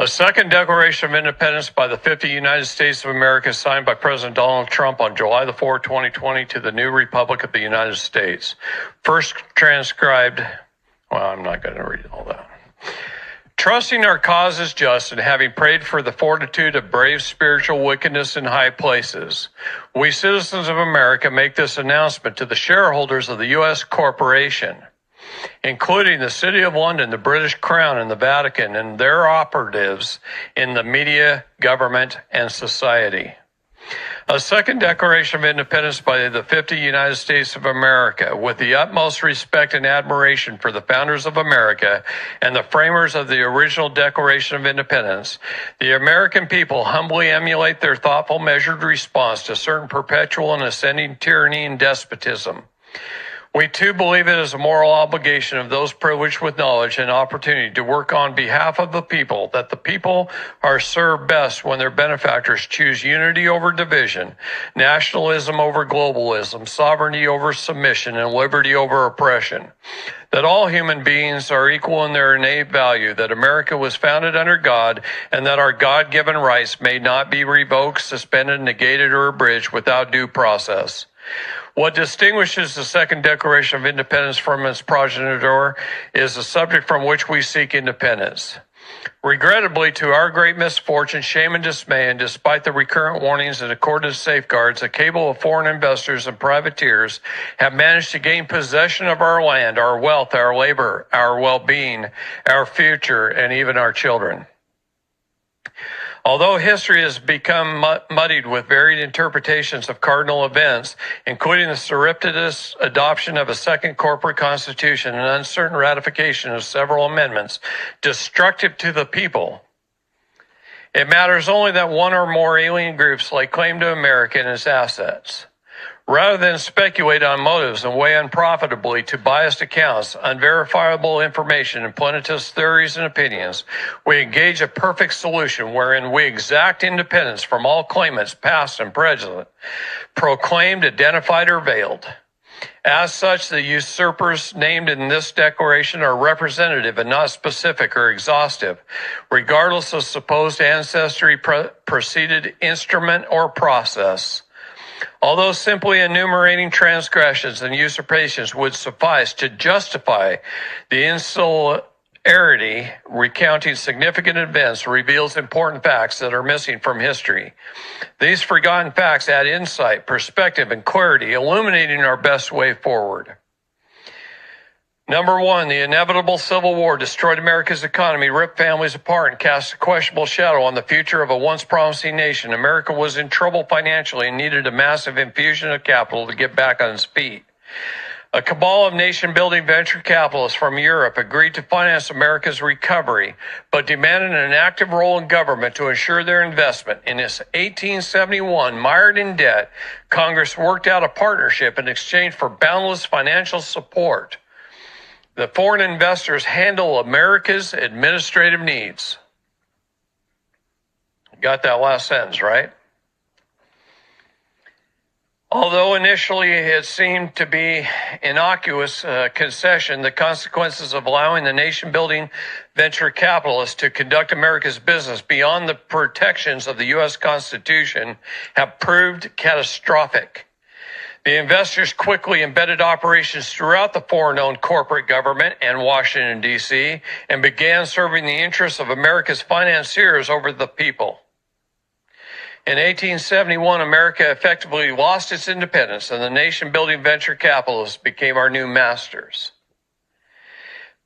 A second Declaration of Independence by the 50 United States of America, signed by President Donald Trump on July the 4th, 2020, to the new Republic of the United States. First transcribed, well, I'm not going to read all that. Trusting our cause is just, and having prayed for the fortitude of brave spiritual wickedness in high places, we citizens of America make this announcement to the shareholders of the U.S. corporation, including the City of London, the British Crown, and the Vatican, and their operatives in the media, government, and society. A second Declaration of Independence by the 50 United States of America, with the utmost respect and admiration for the founders of America and the framers of the original Declaration of Independence, the American people humbly emulate their thoughtful, measured response to certain perpetual and ascending tyranny and despotism. We too believe it is a moral obligation of those privileged with knowledge and opportunity to work on behalf of the people, that the people are served best when their benefactors choose unity over division, nationalism over globalism, sovereignty over submission, and liberty over oppression. That all human beings are equal in their innate value, that America was founded under God, and that our God-given rights may not be revoked, suspended, negated, or abridged without due process. What distinguishes the Second Declaration of Independence from its progenitor is the subject from which we seek independence. Regrettably, to our great misfortune, shame, and dismay, and despite the recurrent warnings and accorded safeguards, a cabal of foreign investors and privateers have managed to gain possession of our land, our wealth, our labor, our well-being, our future, and even our children. Although history has become muddied with varied interpretations of cardinal events, including the surreptitious adoption of a second corporate constitution and uncertain ratification of several amendments destructive to the people, it matters only that one or more alien groups lay claim to America and its assets. Rather than speculate on motives and weigh unprofitably to biased accounts, unverifiable information, and plenitous theories and opinions, we engage a perfect solution wherein we exact independence from all claimants, past and present, proclaimed, identified, or veiled. As such, the usurpers named in this declaration are representative and not specific or exhaustive, regardless of supposed ancestry, preceded instrument, or process. Although simply enumerating transgressions and usurpations would suffice to justify the insularity, recounting significant events reveals important facts that are missing from history. These forgotten facts add insight, perspective, and clarity, illuminating our best way forward. Number one, the inevitable Civil War destroyed America's economy, ripped families apart, and cast a questionable shadow on the future of a once promising nation. America was in trouble financially and needed a massive infusion of capital to get back on its feet. A cabal of nation-building venture capitalists from Europe agreed to finance America's recovery, but demanded an active role in government to ensure their investment. In its 1871, mired in debt, Congress worked out a partnership in exchange for boundless financial support. The foreign investors handle America's administrative needs. Got that last sentence, right? Although initially it seemed to be innocuous concession, the consequences of allowing the nation-building venture capitalists to conduct America's business beyond the protections of the U.S. Constitution have proved catastrophic. The investors quickly embedded operations throughout the foreign-owned corporate government and Washington, D.C., and began serving the interests of America's financiers over the people. In 1871, America effectively lost its independence, and the nation-building venture capitalists became our new masters.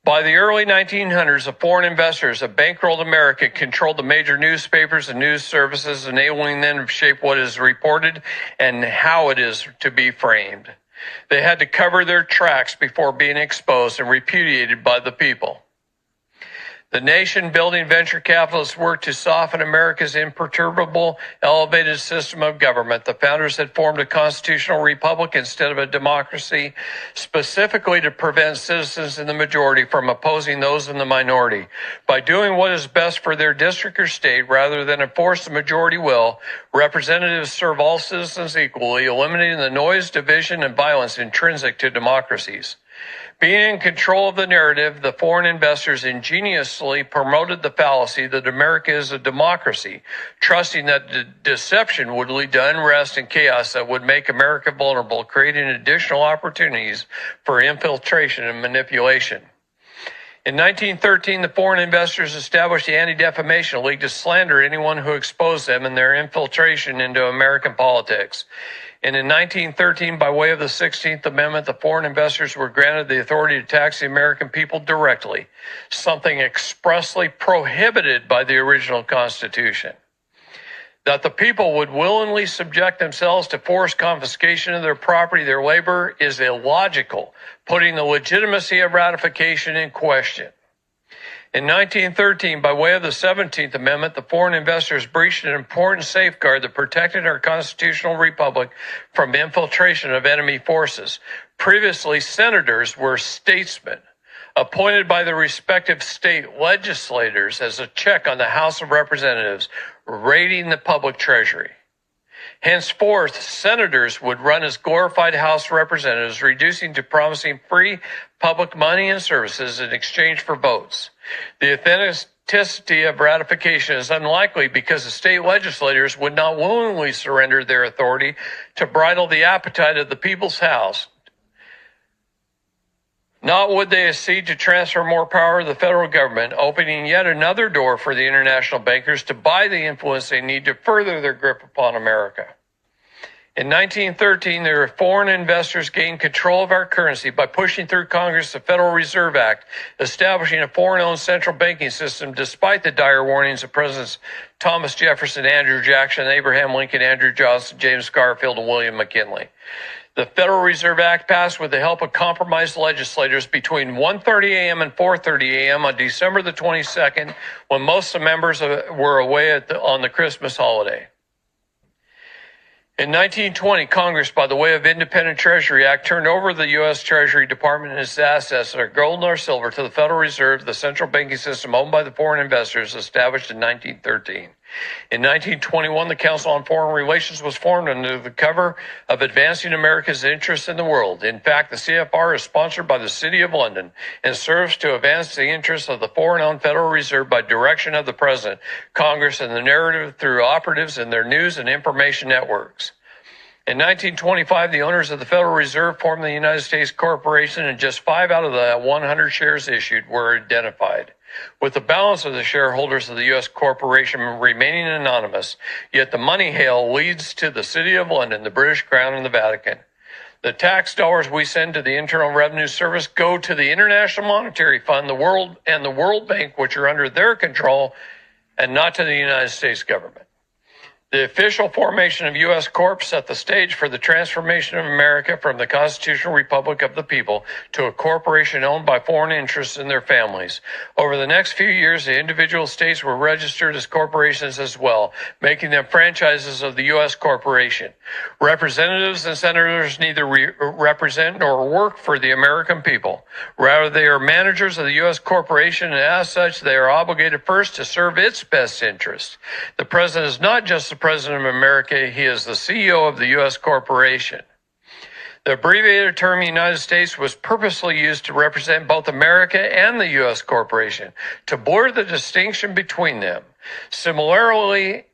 By the early 1900s, the foreign investors that bankrolled America controlled the major newspapers and news services, enabling them to shape what is reported and how it is to be framed. They had to cover their tracks before being exposed and repudiated by the people. The nation-building venture capitalists worked to soften America's imperturbable, elevated system of government. The founders had formed a constitutional republic instead of a democracy, specifically to prevent citizens in the majority from opposing those in the minority. By doing what is best for their district or state, rather than enforce the majority will, representatives serve all citizens equally, eliminating the noise, division, and violence intrinsic to democracies. Being in control of the narrative, the foreign investors ingeniously promoted the fallacy that America is a democracy, trusting that the deception would lead to unrest and chaos that would make America vulnerable, creating additional opportunities for infiltration and manipulation. In 1913, the foreign investors established the Anti-Defamation League to slander anyone who exposed them and their infiltration into American politics. And in 1913, by way of the 16th Amendment, the foreign investors were granted the authority to tax the American people directly, something expressly prohibited by the original Constitution. That the people would willingly subject themselves to forced confiscation of their property, their labor, is illogical, putting the legitimacy of ratification in question. In 1913, by way of the 17th Amendment, the foreign investors breached an important safeguard that protected our constitutional republic from infiltration of enemy forces. Previously, senators were statesmen, appointed by the respective state legislators as a check on the House of Representatives, raiding the public treasury. Henceforth, senators would run as glorified House representatives, reducing to promising free public money and services in exchange for votes. The authenticity of ratification is unlikely because the state legislators would not willingly surrender their authority to bridle the appetite of the people's house. Not would they accede to transfer more power to the federal government, opening yet another door for the international bankers to buy the influence they need to further their grip upon America. In 1913, the foreign investors gained control of our currency by pushing through Congress the Federal Reserve Act, establishing a foreign-owned central banking system despite the dire warnings of Presidents Thomas Jefferson, Andrew Jackson, Abraham Lincoln, Andrew Johnson, James Garfield, and William McKinley. The Federal Reserve Act passed with the help of compromised legislators between 1:30 a.m. and 4:30 a.m. on December the 22nd, when most of the members were away on the Christmas holiday. In 1920, Congress, by the way of Independent Treasury Act, turned over the U.S. Treasury Department and its assets, or gold or silver, to the Federal Reserve, the central banking system owned by the foreign investors, established in 1913. In 1921, the Council on Foreign Relations was formed under the cover of advancing America's interests in the world. In fact, the CFR is sponsored by the City of London and serves to advance the interests of the foreign-owned Federal Reserve by direction of the President, Congress, and the narrative through operatives in their news and information networks. In 1925, the owners of the Federal Reserve formed the United States Corporation, and just 5 out of the 100 shares issued were identified, with the balance of the shareholders of the U.S. corporation remaining anonymous. Yet the money hail leads to the City of London, the British Crown, and the Vatican. The tax dollars we send to the Internal Revenue Service go to the International Monetary Fund, the World Bank, which are under their control, and not to the United States government. The official formation of U.S. Corp set the stage for the transformation of America from the constitutional republic of the people to a corporation owned by foreign interests and their families. Over the next few years, the individual states were registered as corporations as well, making them franchises of the U.S. corporation. Representatives and senators neither represent nor work for the American people. Rather, they are managers of the U.S. corporation, and as such, they are obligated first to serve its best interests. The president is not just the President of America, he is the CEO of the U.S. corporation. The abbreviated term United States was purposely used to represent both America and the U.S. corporation, to blur the distinction between them. Similarly,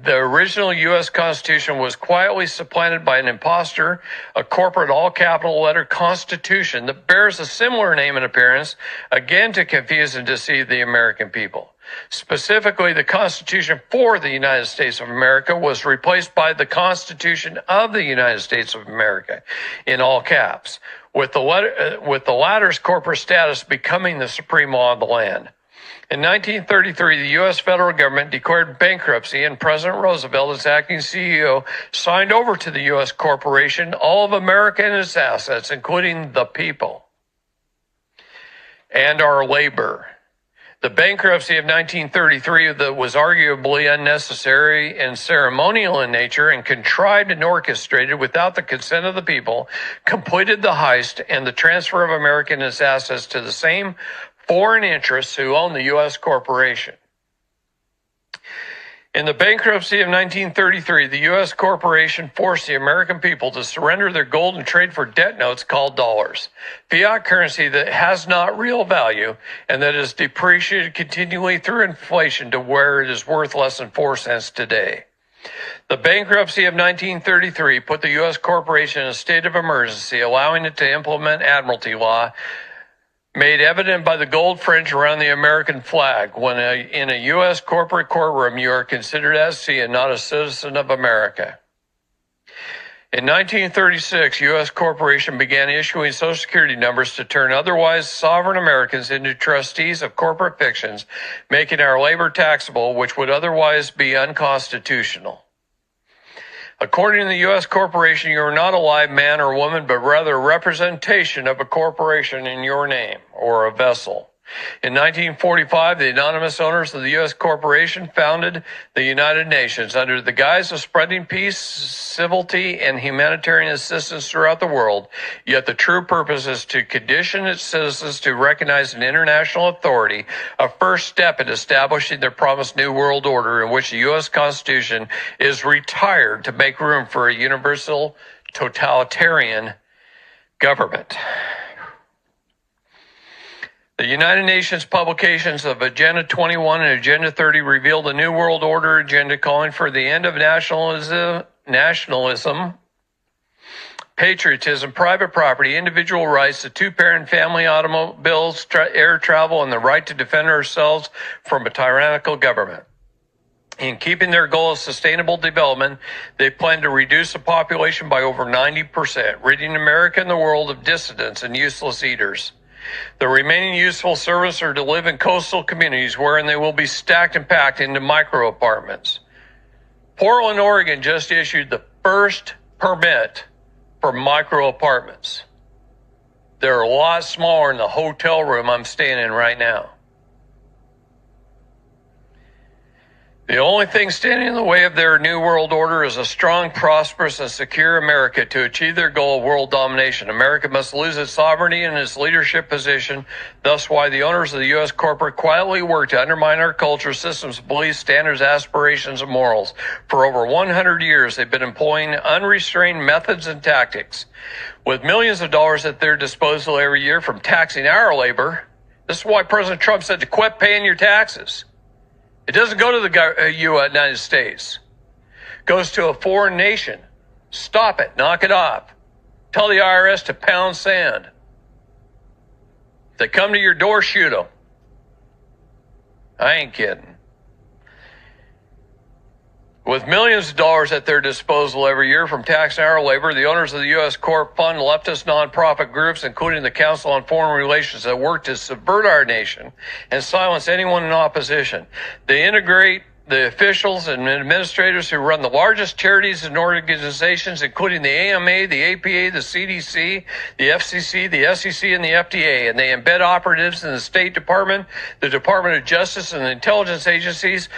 the original U.S. Constitution was quietly supplanted by an impostor, a corporate all-capital letter Constitution that bears a similar name and appearance, again to confuse and deceive the American people. Specifically, the Constitution for the United States of America was replaced by the Constitution of the United States of America, in all caps, with the latter's corporate status becoming the supreme law of the land. In 1933, the U.S. federal government declared bankruptcy, and President Roosevelt, as acting CEO, signed over to the U.S. corporation all of America and its assets, including the people and our labor. The bankruptcy of 1933 that was arguably unnecessary and ceremonial in nature and contrived and orchestrated without the consent of the people completed the heist and the transfer of America and its assets to the same foreign interests who own the U.S. corporation. In the bankruptcy of 1933, the U.S. corporation forced the American people to surrender their gold and trade for debt notes called dollars, fiat currency that has not real value and that is depreciated continually through inflation to where it is worth less than 4 cents today. The bankruptcy of 1933 put the U.S. corporation in a state of emergency, allowing it to implement Admiralty law, made evident by the gold fringe around the American flag. When in a U.S. corporate courtroom, you are considered as C and not a citizen of America. In 1936, U.S. corporation began issuing Social Security numbers to turn otherwise sovereign Americans into trustees of corporate fictions, making our labor taxable, which would otherwise be unconstitutional. According to the U.S. corporation, you are not a live man or woman, but rather a representation of a corporation in your name, or a vessel. In 1945, the anonymous owners of the U.S. corporation founded the United Nations under the guise of spreading peace, civility, and humanitarian assistance throughout the world. Yet the true purpose is to condition its citizens to recognize an international authority, a first step in establishing their promised New World Order, in which the U.S. Constitution is retired to make room for a universal totalitarian government. The United Nations publications of Agenda 21 and Agenda 30 revealed a New World Order agenda calling for the end of nationalism, patriotism, private property, individual rights, the two-parent family, automobiles, air travel, and the right to defend ourselves from a tyrannical government. In keeping their goal of sustainable development, they plan to reduce the population by over 90%, ridding America and the world of dissidents and useless eaters. The remaining useful servants are to live in coastal communities wherein they will be stacked and packed into micro apartments. Portland, Oregon just issued the first permit for micro apartments. They're a lot smaller than the hotel room I'm staying in right now. The only thing standing in the way of their New World Order is a strong, prosperous, and secure America. To achieve their goal of world domination, America must lose its sovereignty and its leadership position. Thus why the owners of the U.S. corporate quietly work to undermine our culture, systems, beliefs, standards, aspirations, and morals. For over 100 years, they've been employing unrestrained methods and tactics. With millions of dollars at their disposal every year from taxing our labor, this is why President Trump said to quit paying your taxes. It doesn't go to the United States. It goes to a foreign nation. Stop it. Knock it off. Tell the IRS to pound sand. If they come to your door, shoot them. I ain't kidding. With millions of dollars at their disposal every year from taxing our labor, the owners of the U.S. Corp fund leftist nonprofit groups, including the Council on Foreign Relations, that work to subvert our nation and silence anyone in opposition. They integrate the officials and administrators who run the largest charities and organizations, including the AMA, the APA, the CDC, the FCC, the SEC, and the FDA, and they embed operatives in the State Department, the Department of Justice, and the intelligence agencies,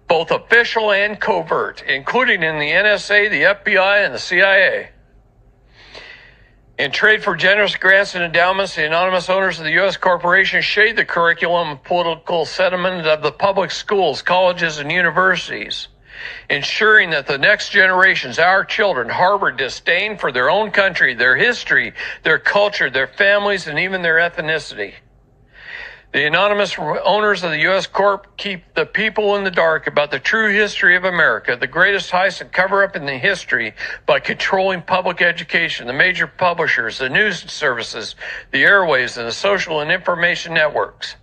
both official and covert, including in the NSA, the FBI, and the CIA. In trade for generous grants and endowments, the anonymous owners of the U.S. corporation shade the curriculum and political sentiment of the public schools, colleges, and universities, ensuring that the next generations, our children, harbor disdain for their own country, their history, their culture, their families, and even their ethnicity. The anonymous owners of the U.S. Corp keep the people in the dark about the true history of America, the greatest heist and cover-up in the history, by controlling public education, the major publishers, the news services, the airwaves, and the social and information networks.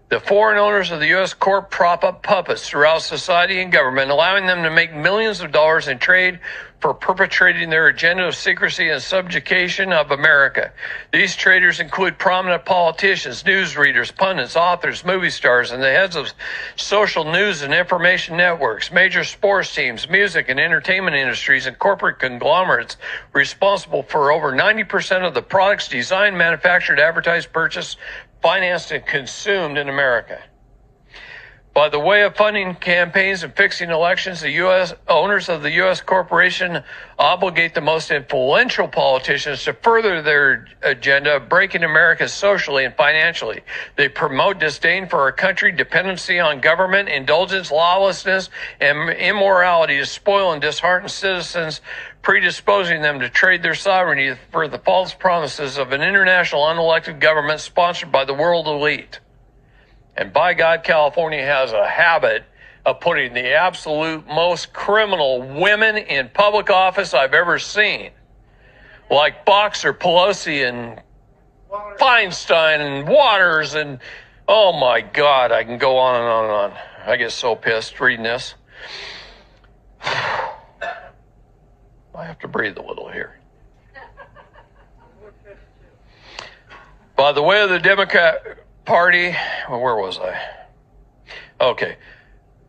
The foreign owners of the U.S. Corp prop up puppets throughout society and government, allowing them to make millions of dollars in trade for perpetrating their agenda of secrecy and subjugation of America. These traders include prominent politicians, newsreaders, pundits, authors, movie stars, and the heads of social news and information networks, major sports teams, music and entertainment industries, and corporate conglomerates responsible for over 90% of the products designed, manufactured, advertised, purchased, financed, and consumed in America. By the way of funding campaigns and fixing elections, the U.S. owners of the U.S. corporation obligate the most influential politicians to further their agenda of breaking America socially and financially. They promote disdain for our country, dependency on government, indulgence, lawlessness, and immorality to spoil and dishearten citizens, predisposing them to trade their sovereignty for the false promises of an international unelected government sponsored by the world elite. And by God, California has a habit of putting the absolute most criminal women in public office I've ever seen. Like Boxer, Pelosi, and Feinstein, and Waters, and oh my God, I can go on and on and on. I get so pissed reading this. I have to breathe a little here. By the way of the Democrat Party, well, where was I? Okay.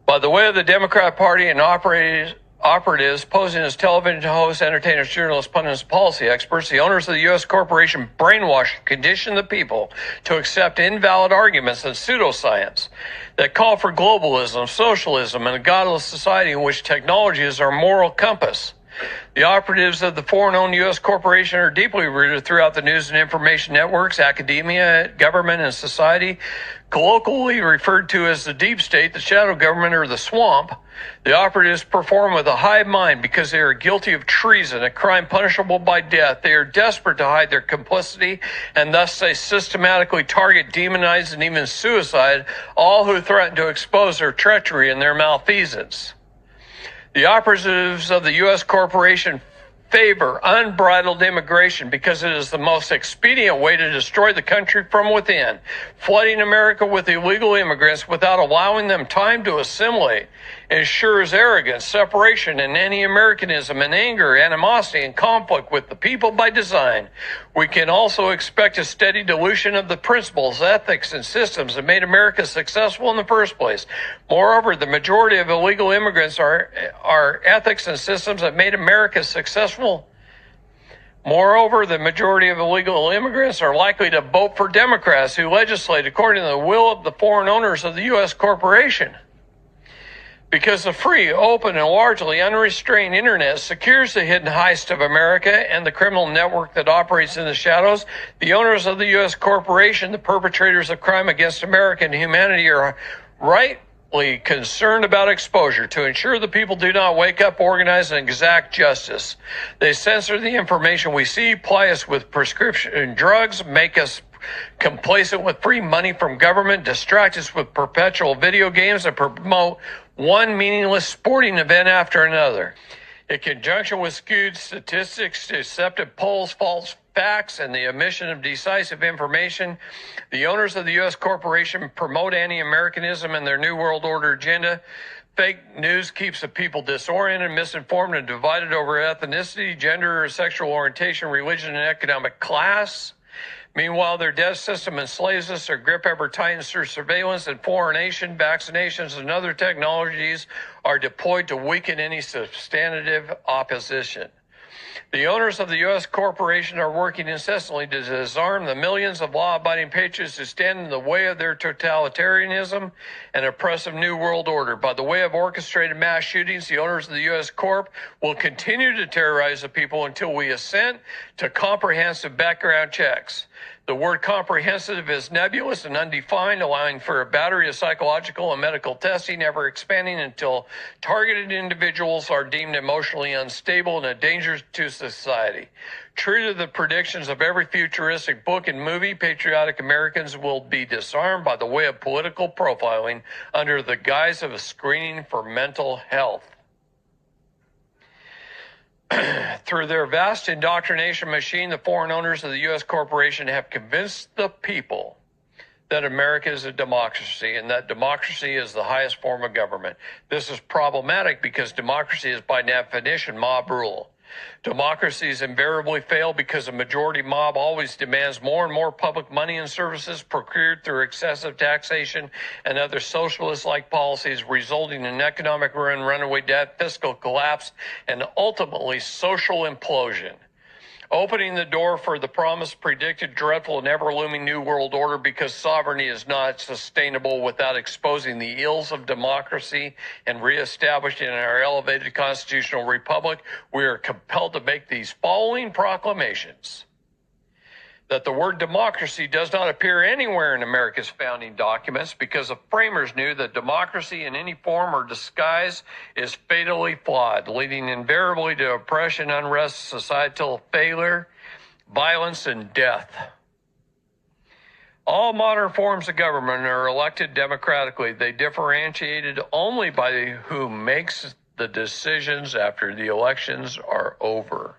By the way of the Democrat Party and operatives posing as television hosts, entertainers, journalists, pundits, and policy experts, the owners of the U.S. corporation brainwash and condition the people to accept invalid arguments and pseudoscience that call for globalism, socialism, and a godless society in which technology is our moral compass. The operatives of the foreign-owned U.S. corporation are deeply rooted throughout the news and information networks, academia, government, and society, colloquially referred to as the deep state, the shadow government, or the swamp. The operatives perform with a hive mind because they are guilty of treason, a crime punishable by death. They are desperate to hide their complicity, and thus they systematically target, demonize, and even suicide all who threaten to expose their treachery and their malfeasance. The operatives of the U.S. corporation favor unbridled immigration because it is the most expedient way to destroy the country from within, flooding America with illegal immigrants without allowing them time to assimilate ensures arrogance, separation, and anti-Americanism, and anger, animosity, and conflict with the people by design. We can also expect a steady dilution of the principles, ethics, and systems that made America successful in the first place. Moreover, the majority of illegal immigrants are ethics and systems that made America successful. Moreover, the majority of illegal immigrants are likely to vote for Democrats who legislate according to the will of the foreign owners of the U.S. corporation. Because the free, open, and largely unrestrained internet secures the hidden heist of America and the criminal network that operates in the shadows, the owners of the U.S. corporation, the perpetrators of crime against America and humanity, are rightly concerned about exposure to ensure the people do not wake up, organize, and exact justice. They censor the information we see, ply us with prescription drugs, make us complacent with free money from government, distract us with perpetual video games, and promote one meaningless sporting event after another. In conjunction with skewed statistics, deceptive polls, false facts, and the omission of decisive information, the owners of the U.S. corporation promote anti-Americanism and their New World Order agenda. Fake news keeps the people disoriented, misinformed, and divided over ethnicity, gender, sexual orientation, religion, and economic class. Meanwhile, their death system enslaves us, their grip ever tightens through surveillance and fluorination, vaccinations, and other technologies are deployed to weaken any substantive opposition. The owners of the U.S. corporation are working incessantly to disarm the millions of law-abiding patriots who stand in the way of their totalitarianism and oppressive New World Order. By the way of orchestrated mass shootings, the owners of the U.S. Corp will continue to terrorize the people until we assent to comprehensive background checks. The word comprehensive is nebulous and undefined, allowing for a battery of psychological and medical testing, ever expanding until targeted individuals are deemed emotionally unstable and a danger to society. True to the predictions of every futuristic book and movie, patriotic Americans will be disarmed by the way of political profiling under the guise of a screening for mental health. Through their vast indoctrination machine, the foreign owners of the U.S. corporation have convinced the people that America is a democracy and that democracy is the highest form of government. This is problematic because democracy is by definition mob rule. Democracies invariably fail because a majority mob always demands more and more public money and services procured through excessive taxation and other socialist-like policies, resulting in economic ruin, runaway debt, fiscal collapse, and ultimately social implosion. opening the door for the promised, predicted, dreadful, and ever-looming New World Order, because sovereignty is not sustainable without exposing the ills of democracy and reestablishing our elevated constitutional republic. We are compelled to make these following proclamations: that the word democracy does not appear anywhere in America's founding documents, because the framers knew that democracy in any form or disguise is fatally flawed, leading invariably to oppression, unrest, societal failure, violence, and death. All modern forms of government are elected democratically. They differentiated only by who makes the decisions after the elections are over.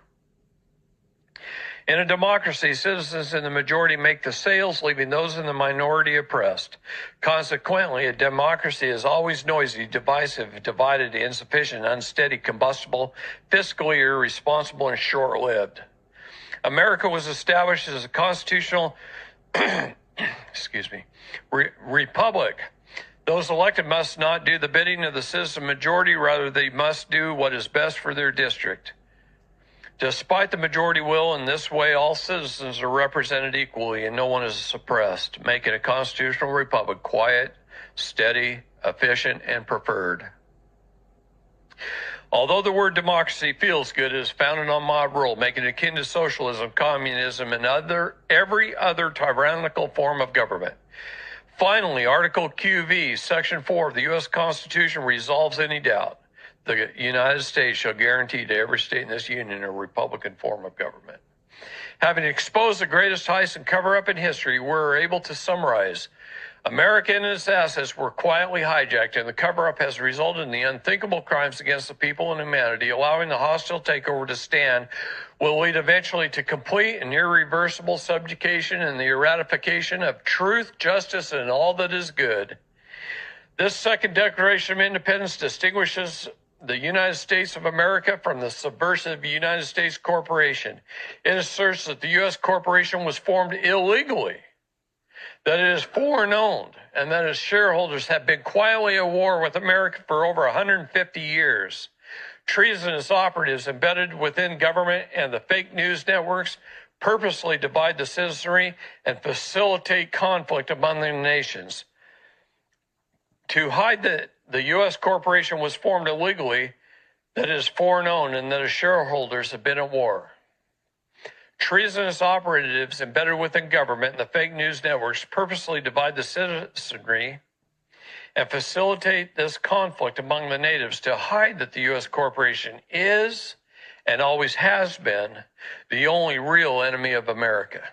In a democracy, citizens in the majority make the sales, leaving those in the minority oppressed. Consequently, a democracy is always noisy, divisive, divided, insufficient, unsteady, combustible, fiscally irresponsible, and short-lived. America was established as a constitutional republic. Those elected must not do the bidding of the citizen majority, rather they must do what is best for their district. Despite the majority will, in this way, all citizens are represented equally and no one is suppressed, making a constitutional republic quiet, steady, efficient, and preferred. Although the word democracy feels good, it is founded on mob rule, making it akin to socialism, communism, and every other tyrannical form of government. Finally, Article QV, Section 4 of the U.S. Constitution resolves any doubt. The United States shall guarantee to every state in this union a Republican form of government. Having exposed the greatest heist and cover-up in history, we're able to summarize: America and its assets were quietly hijacked, and the cover-up has resulted in the unthinkable crimes against the people and humanity. Allowing the hostile takeover to stand will lead eventually to complete and irreversible subjugation and the ratification of truth, justice, and all that is good. This second Declaration of Independence distinguishes the United States of America from the subversive United States Corporation. It asserts that the U.S. corporation was formed illegally, that it is foreign-owned, and that its shareholders have been quietly at war with America for over 150 years. Treasonous operatives embedded within government and the fake news networks purposely divide the citizenry and facilitate conflict among the nations. To hide that the U.S. corporation was formed illegally, that it is foreign-owned, and that its shareholders have been at war. Treasonous operatives embedded within government and the fake news networks purposely divide the citizenry and facilitate this conflict among the natives to hide that the U.S. corporation is, and always has been, the only real enemy of America.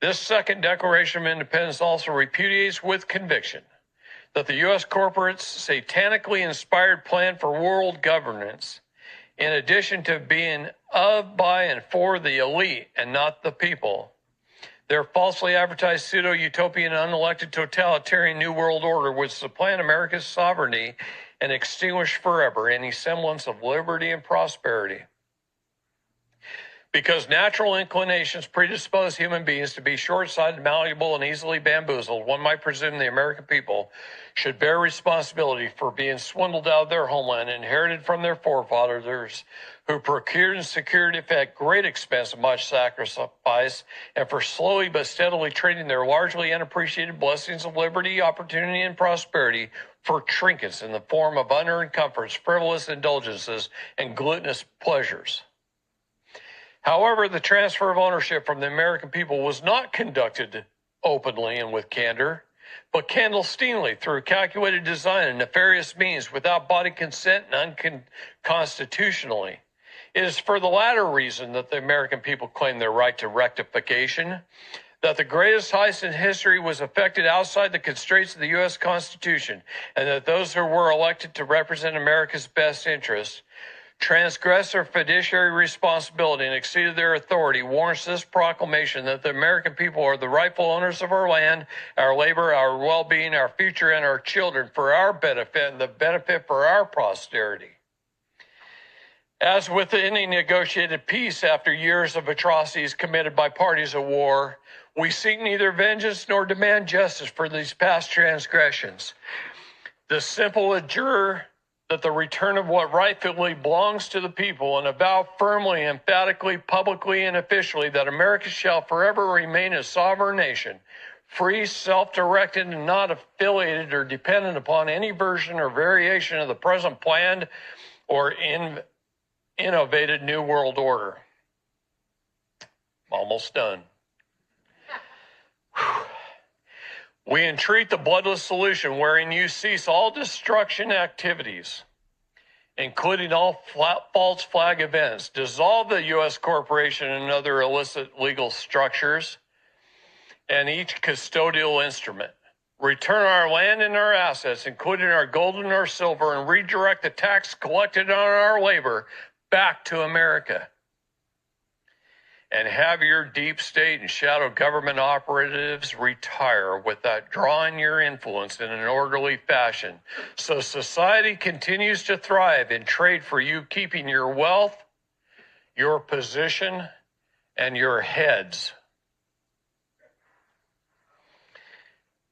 This second Declaration of Independence also repudiates with conviction that the U.S. corporate's satanically inspired plan for world governance, in addition to being of, by, and for the elite and not the people, their falsely advertised pseudo-utopian, unelected, totalitarian New World Order would supplant America's sovereignty and extinguish forever any semblance of liberty and prosperity. Because natural inclinations predispose human beings to be short-sighted, malleable, and easily bamboozled, one might presume the American people should bear responsibility for being swindled out of their homeland, inherited from their forefathers, who procured and secured it at great expense and much sacrifice, and for slowly but steadily trading their largely unappreciated blessings of liberty, opportunity, and prosperity for trinkets in the form of unearned comforts, frivolous indulgences, and gluttonous pleasures. However, the transfer of ownership from the American people was not conducted openly and with candor, but clandestinely through calculated design and nefarious means without body consent and unconstitutionally. It is for the latter reason that the American people claim their right to rectification, that the greatest heist in history was effected outside the constraints of the U.S. Constitution, and that those who were elected to represent America's best interests transgressed their fiduciary responsibility and exceeded their authority. Warrants this proclamation that the American people are the rightful owners of our land, our labor, our well-being, our future, and our children for our benefit and the benefit for our posterity. As with any negotiated peace after years of atrocities committed by parties at war, we seek neither vengeance nor demand justice for these past transgressions. The simple adjure that the return of what rightfully belongs to the people, and avow firmly, emphatically, publicly, and officially that America shall forever remain a sovereign nation, free, self-directed, and not affiliated or dependent upon any version or variation of the present planned or innovated New World Order. Almost done. We entreat the bloodless solution wherein you cease all destruction activities, including all false flag events, dissolve the U.S. corporation and other illicit legal structures, and each custodial instrument. Return our land and our assets, including our gold and our silver, and redirect the tax collected on our labor back to America. And have your deep state and shadow government operatives retire without drawing your influence in an orderly fashion, so society continues to thrive in trade for you, keeping your wealth, your position, and your heads.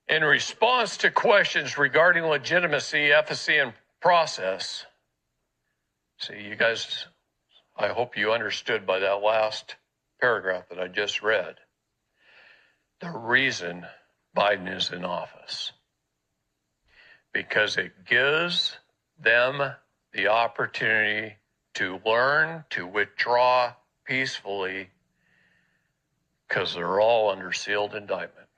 In response to questions regarding legitimacy, efficacy, and process, see, you guys, I hope you understood by that last paragraph that I just read the reason Biden is in office, because it gives them the opportunity to learn to withdraw peacefully, because they're all under sealed indictment.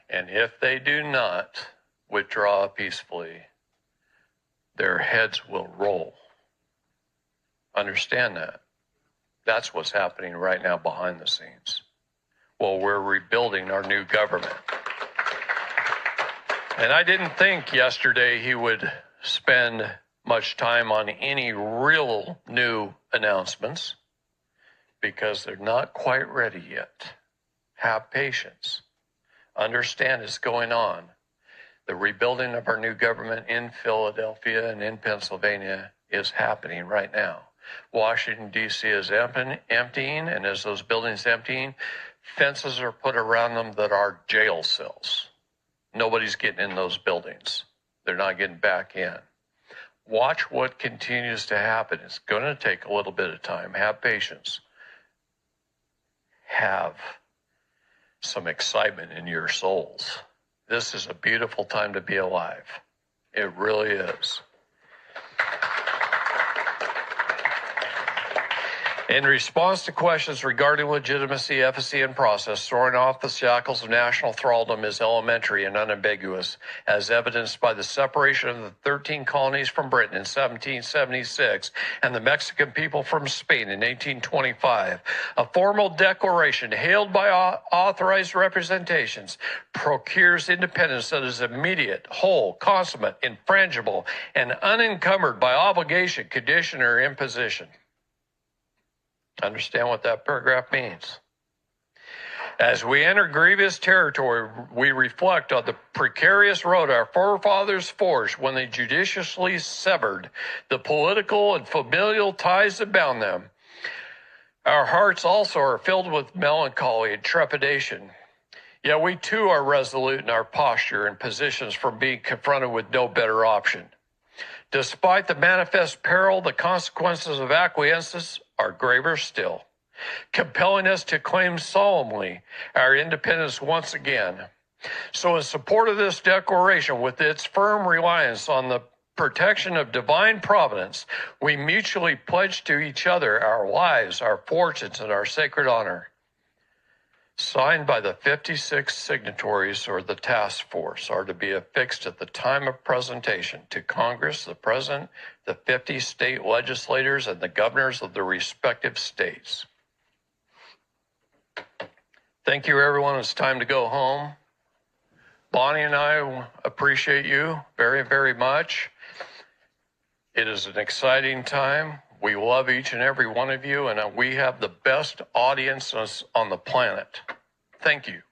And if they do not withdraw peacefully, their heads will roll. Understand that. That's what's happening right now behind the scenes. Well, we're rebuilding our new government. And I didn't think yesterday he would spend much time on any real new announcements, because they're not quite ready yet. Have patience. Understand it's going on. The rebuilding of our new government in Philadelphia and in Pennsylvania is happening right now. Washington, D.C. is emptying, and as those buildings emptying, fences are put around them that are jail cells. Nobody's getting in those buildings. They're not getting back in. Watch what continues to happen. It's going to take a little bit of time. Have patience. Have some excitement in your souls. This is a beautiful time to be alive. It really is. In response to questions regarding legitimacy, efficacy, and process, throwing off the shackles of national thraldom is elementary and unambiguous, as evidenced by the separation of the 13 colonies from Britain in 1776 and the Mexican people from Spain in 1825. A formal declaration hailed by authorized representations procures independence that is immediate, whole, consummate, infrangible, and unencumbered by obligation, condition, or imposition. Understand what that paragraph means. As we enter grievous territory, we reflect on the precarious road our forefathers forged when they judiciously severed the political and familial ties that bound them. Our hearts also are filled with melancholy and trepidation. Yet we too are resolute in our posture and positions from being confronted with no better option. Despite the manifest peril, the consequences of acquiescence are graver still, compelling us to claim solemnly our independence once again. So in support of this declaration, with its firm reliance on the protection of divine providence, we mutually pledge to each other our lives, our fortunes, and our sacred honor. Signed by the 56 signatories or the task force are to be affixed at the time of presentation to Congress, the President, the 50 state legislators, and the governors of the respective states. Thank you, everyone. It's time to go home. Bonnie and I appreciate you very, very much. It is an exciting time. We love each and every one of you, and we have the best audience on the planet. Thank you.